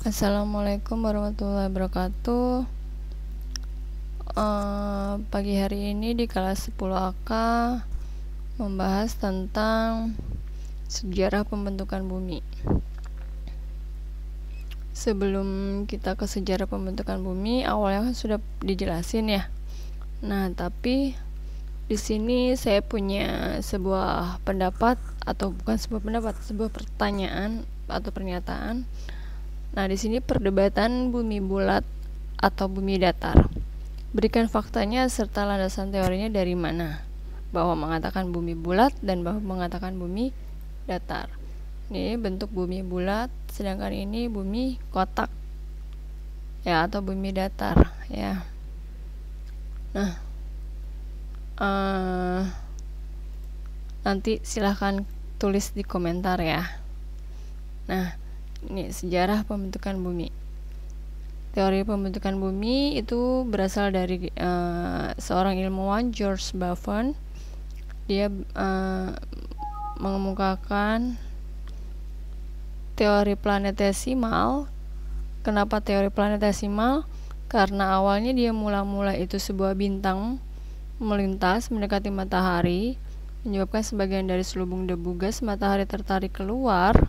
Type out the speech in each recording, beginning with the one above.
Assalamualaikum warahmatullahi wabarakatuh. Pagi hari ini di kelas 10 AK membahas tentang sejarah pembentukan bumi. Sebelum kita ke sejarah pembentukan bumi, awalnya kan sudah dijelasin ya. Nah, tapi di sini saya punya sebuah pendapat, atau bukan sebuah pendapat, sebuah pertanyaan atau pernyataan. Nah, di sini perdebatan bumi bulat atau bumi datar. Berikan faktanya serta landasan teorinya dari mana? Bahwa mengatakan bumi bulat dan bahwa mengatakan bumi datar. Ini bentuk bumi bulat, sedangkan ini bumi kotak. Ya, atau bumi datar, ya. Nah, nanti silahkan tulis di komentar ya. Nah, ini sejarah pembentukan bumi. Teori pembentukan bumi itu berasal dari seorang ilmuwan, George Buffon. Dia mengemukakan teori planetesimal. Kenapa teori planetesimal? Karena awalnya dia mula-mula itu sebuah bintang melintas mendekati matahari, menyebabkan sebagian dari selubung debu gas matahari tertarik keluar.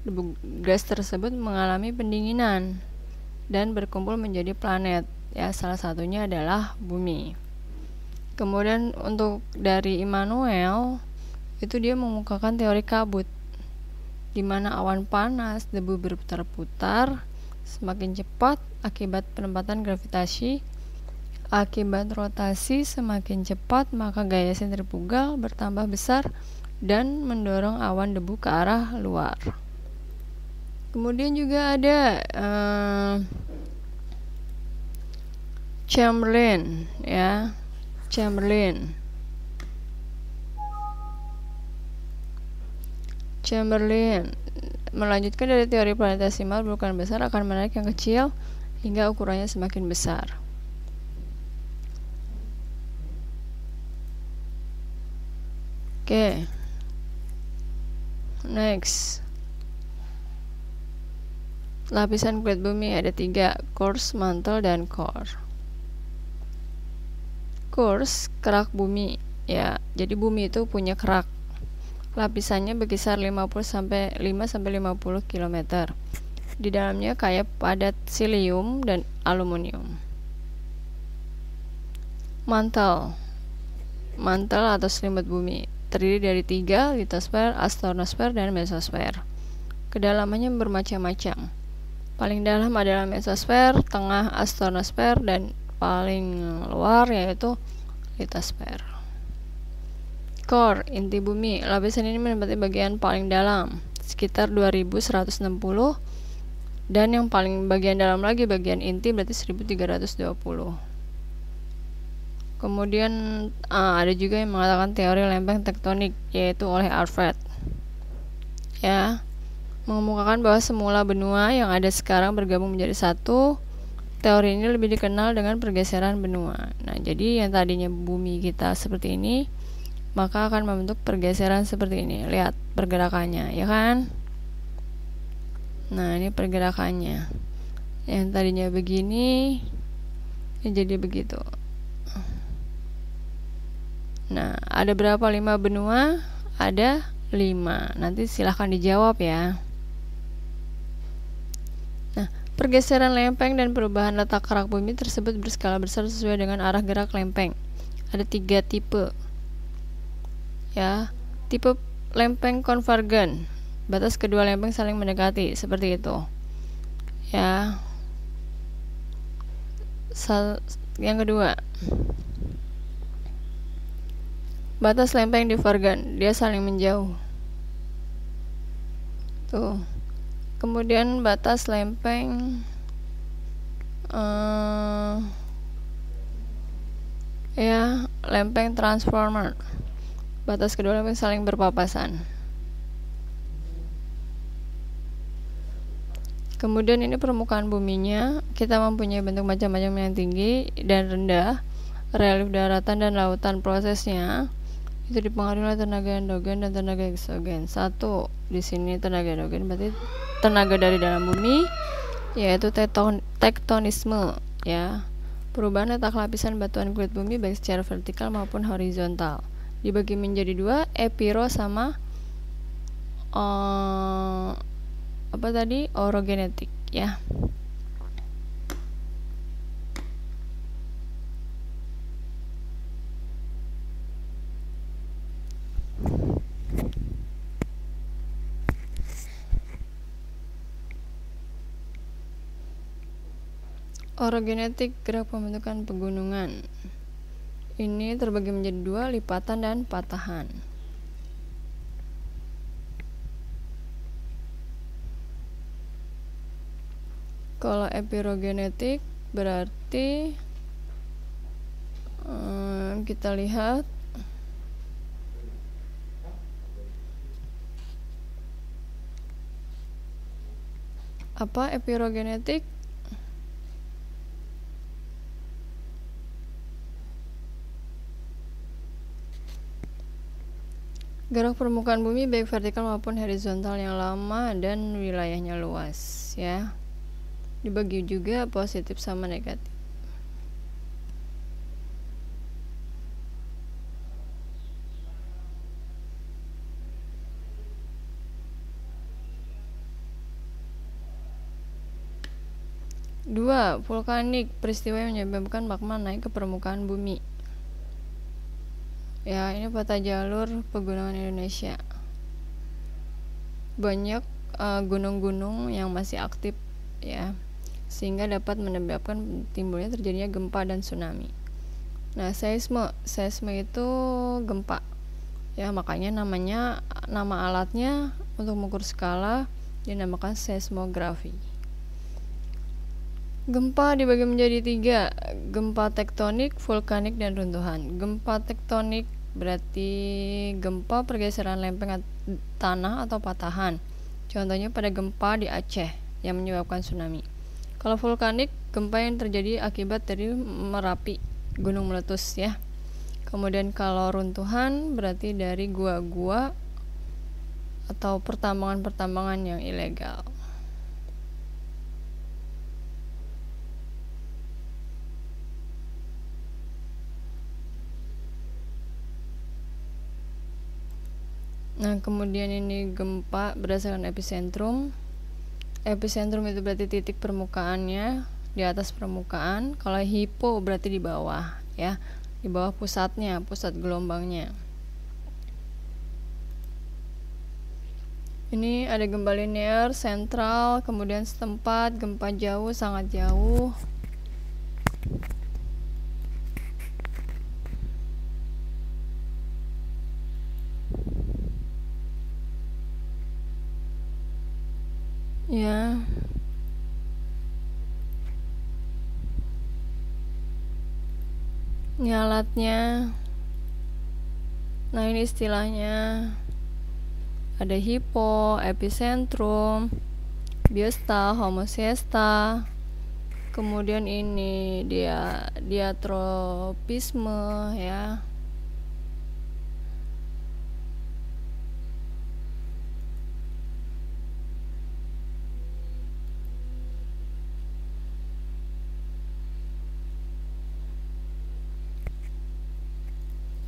Debu gas tersebut mengalami pendinginan dan berkumpul menjadi planet. Ya, salah satunya adalah bumi. Kemudian untuk dari Immanuel, itu dia mengemukakan teori kabut, di mana awan panas, debu berputar-putar semakin cepat akibat penempatan gravitasi. Akibat rotasi semakin cepat, maka gaya sentrifugal bertambah besar dan mendorong awan debu ke arah luar. Kemudian juga ada Chamberlain, ya. Chamberlain melanjutkan dari teori planetesimal, berukuran besar akan menarik yang kecil hingga ukurannya semakin besar. Oke. Next. Lapisan kulit bumi ada 3, cores, mantel, dan core. Cores, kerak bumi. Ya, jadi bumi itu punya kerak. Lapisannya berkisar 5 sampai 50 km. Di dalamnya kaya padat silium dan aluminium. Mantel atau selimut bumi terdiri dari 3, litosfer, astronosfer, dan mesosfer. Kedalamannya bermacam-macam. Paling dalam adalah mesosfer, tengah astronosfer, dan paling luar yaitu litosfer. Core, inti bumi. Lapisan ini menempati bagian paling dalam, sekitar 2160, dan yang paling bagian dalam lagi, bagian inti, berarti 1320. Kemudian ada juga yang mengatakan teori lempeng tektonik, yaitu oleh Alfred. Ya, mengemukakan bahwa semula benua yang ada sekarang bergabung menjadi satu. Teori ini lebih dikenal dengan pergeseran benua. Nah, jadi yang tadinya bumi kita seperti ini, maka akan membentuk pergeseran seperti ini. Lihat pergerakannya, ya kan? Nah, ini pergerakannya. Yang tadinya begini, jadi begitu. Nah, ada berapa 5 benua? Ada 5. Nanti silahkan dijawab ya. Nah, pergeseran lempeng dan perubahan letak kerak bumi tersebut berskala besar sesuai dengan arah gerak lempeng. Ada 3 tipe. Ya, tipe lempeng konvergen. Batas kedua lempeng saling mendekati, seperti itu. Ya. Yang kedua, batas lempeng divergen, dia saling menjauh. Tuh. Kemudian batas lempeng lempeng transformer. Batas kedua lempeng saling berpapasan. Kemudian ini permukaan buminya, kita mempunyai bentuk macam-macam yang tinggi dan rendah, relief daratan dan lautan. Prosesnya itu dipengaruhi oleh tenaga endogen dan tenaga eksogen. 1, di sini tenaga endogen berarti tenaga dari dalam bumi. yaitu tektonisme, ya. Perubahan letak lapisan batuan kulit bumi baik secara vertikal maupun horizontal. Dibagi menjadi dua, epiro sama orogenetik, ya. Orogenetik, gerak pembentukan pegunungan. Ini terbagi menjadi dua, lipatan dan patahan. Kalau epirogenetik berarti kita lihat apa epirogenetik. Gerak permukaan bumi baik vertikal maupun horizontal yang lama dan wilayahnya luas, ya. Dibagi juga positif sama negatif. Dua, vulkanik, peristiwa yang menyebabkan magma naik ke permukaan bumi. Ya, ini peta jalur pegunungan Indonesia. Banyak gunung-gunung yang masih aktif, ya, sehingga dapat menyebabkan timbulnya terjadinya gempa dan tsunami. Nah, seisme itu gempa, ya, makanya nama alatnya untuk mengukur skala dinamakan seismografi. Gempa dibagi menjadi tiga, gempa tektonik, vulkanik, dan runtuhan. Gempa tektonik berarti gempa pergeseran lempeng tanah atau patahan. Contohnya pada gempa di Aceh yang menyebabkan tsunami. Kalau vulkanik, gempa yang terjadi akibat dari Merapi, gunung meletus, ya. Kemudian kalau runtuhan berarti dari gua-gua atau pertambangan-pertambangan yang ilegal. Nah, kemudian ini gempa berdasarkan epicentrum. Epicentrum itu berarti titik permukaannya di atas permukaan. Kalau hipo berarti di bawah, ya, di bawah pusatnya, pusat gelombangnya. Ini ada gempa linear, sentral, kemudian setempat, gempa jauh, sangat jauh. Ya. Ini alatnya. Nah, ini istilahnya. Ada hipo, epicentrum, biesta, homosiesta. Kemudian ini dia diatropisme, ya.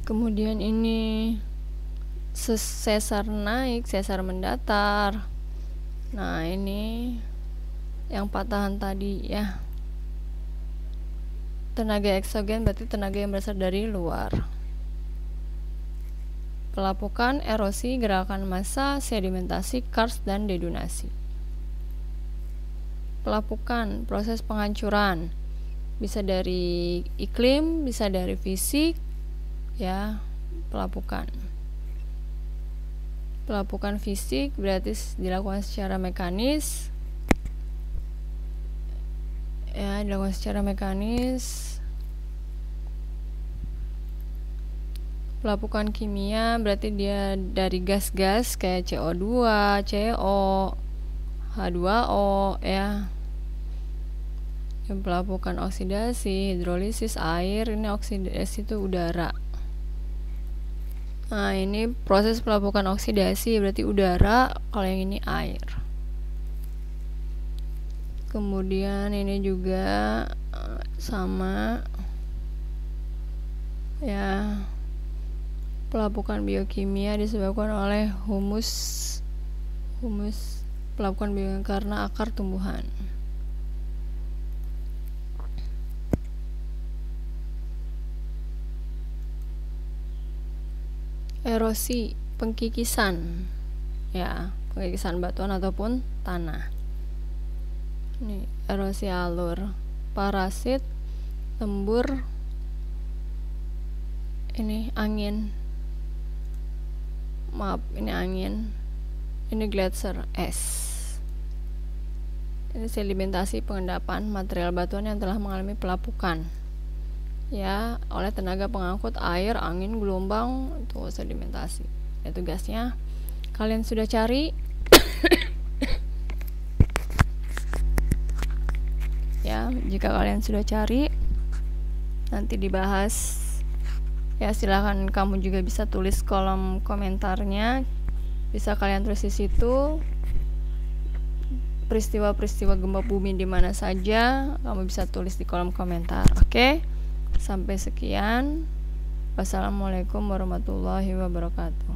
Kemudian ini sesar naik, sesar mendatar. Nah, ini yang patahan tadi, ya. Tenaga eksogen berarti tenaga yang berasal dari luar. Pelapukan, erosi, gerakan massa, sedimentasi, karst, dan dedunasi. Pelapukan, proses penghancuran, bisa dari iklim, bisa dari fisik, ya. Pelapukan fisik berarti dilakukan secara mekanis, ya, dilakukan secara mekanis. Pelapukan kimia berarti dia dari gas-gas kayak CO2, CO, H2O, ya. Yang pelapukan oksidasi, hidrolisis air, ini oksidasi itu udara. Nah, ini proses pelapukan oksidasi berarti udara, kalau yang ini air. Kemudian ini juga sama ya, pelapukan biokimia disebabkan oleh humus pelapukan biokimia karena akar tumbuhan. Erosi, pengkikisan ya, pengkikisan batuan ataupun tanah. Ini erosi alur, parasit, lembur, ini angin, ini angin, ini gletser, es. Ini sedimentasi, pengendapan material batuan yang telah mengalami pelapukan ya oleh tenaga pengangkut air, angin, gelombang, itu sedimentasi. Ya, tugasnya kalian sudah cari ya, jika kalian sudah cari nanti dibahas ya, silahkan kamu juga bisa tulis kolom komentarnya, bisa kalian tulis di situ peristiwa-peristiwa gempa bumi di mana saja, kamu bisa tulis di kolom komentar. Oke, sampai sekian. Wassalamualaikum warahmatullahi wabarakatuh.